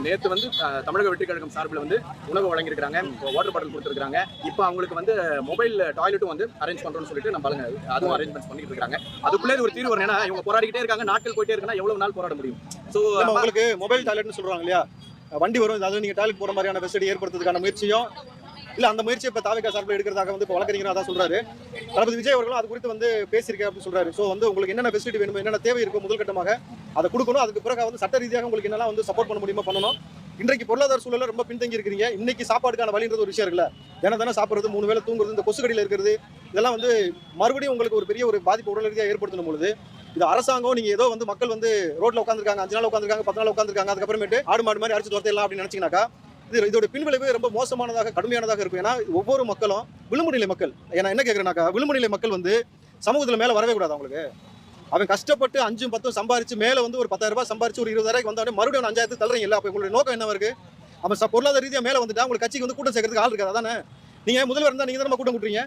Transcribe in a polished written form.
நேற்று வந்து தமிழக வெற்றி கழகம் சார்பில் வந்து உணவு வழங்கியிருக்காங்க, வாட்டர் பாட்டில் கொடுத்துருக்காங்க. இப்போ அவங்களுக்கு வந்து மொபைல் டாய்லெட்டும் வந்து அரேஞ்ச் பண்றோம்னு சொல்லிட்டு நம்ம பாருங்க, அதுவும் அரேஞ்ச்மெண்ட்ஸ் பண்ணிட்டு இருக்காங்க. அதுக்குள்ளே ஒரு தீர்வு வரும். ஏன்னா இவங்க போராடிக்கிட்டே இருக்காங்க, நாட்கள் போயிட்டே இருக்குன்னா எவ்வளவு நாள் போராட முடியும்? ஸோ உங்களுக்கு மொபைல் டாய்லெட்னு சொல்றாங்க இல்லையா, வண்டி வரும், அதாவது நீங்க டாய்லெட் போற மாதிரியான ஃபெசிலிட்டி ஏற்படுத்துறதுக்கான முயற்சியும் இல்ல, அந்த முயற்சியை இப்ப தாவேகா சார்பில் எடுக்கிறதாக வந்து இப்போ வழக்கறிஞர் அதான் சொல்றாரு. தளபதி விஜய் அவர்களும் அது குறித்து வந்து பேசியிருக்கேன் அப்படின்னு சொல்றாரு. ஸோ வந்து உங்களுக்கு என்னென்ன ஃபெசிலிட்டி வேணுமோ, என்னென்ன தேவை இருக்கோ முதல் கட்டமாக அதை கொடுக்கணும். அதுக்கு பிறகு வந்து சட்ட ரீதியாக உங்களுக்கு என்னெல்லாம் வந்து சப்போர்ட் பண்ண முடியுமோ பண்ணணும். இன்றைக்கு பொருளாதார சூழல ரொம்ப பின்தங்கி இருக்கிறீங்க. இன்னைக்கு சாப்பாடுக்கான வழின்றது ஒரு விஷயம் இருக்குல்ல, தினம் சாப்பிடுறது, 3 வேளை தூங்குறது, இந்த கொசுக்கடியில் இருக்கிறது, இதெல்லாம் வந்து மறுபடியும் உங்களுக்கு ஒரு பெரிய ஒரு பாதிப்பு உடல் ரீதியாக ஏற்படுத்தணும் பொழுது இது அரசாங்கம் நீங்க ஏதோ வந்து மக்கள் வந்து ரோட்ல உட்காந்துருக்காங்க, 5 நாள் உட்காந்துருக்காங்க, 10 நாள் உட்காந்துருக்காங்க, அதுக்கப்புறமேட்டு ஆடு மாடு மாதிரி அடிச்சு துரத்திடலாம் அப்படின்னு நினைச்சீங்கன்னாக்கா இதோட பின்விளைவு ரொம்ப மோசமானதாக கடுமையானதாக இருக்கும். ஏன்னா ஒவ்வொரு மக்களும் விளிம்பு நிலை மக்கள். ஏன்னா என்ன கேட்குறேன்னாக்கா, விளிம்பு நிலை மக்கள் வந்து சமூகத்தில் மேலே வரவே கூடாது. அவங்களுக்கு அவன் கஷ்டப்பட்டு 5 10 சம்பாரிச்சு மேலே வந்து ஒரு 10,000 ரூபாய் சம்பாரிச்சு ஒரு 20,000 வந்தவொடனே மறுபடியும் 5,000 தள்ளுறீங்க. அப்போ உங்களுடைய நோக்கம் என்ன இருக்கு? அவன் பொருளாதார ரீதியாக மேலே வந்துட்டா உங்களுக்கு கட்சிக்கு வந்து கூட்டம் சேர்க்கறதுக்கு ஆள் இருக்காது. அதானே நீங்க முதல்வர் இருந்தால் நீங்க தான் கூட்டம் கூட்டுறீங்க.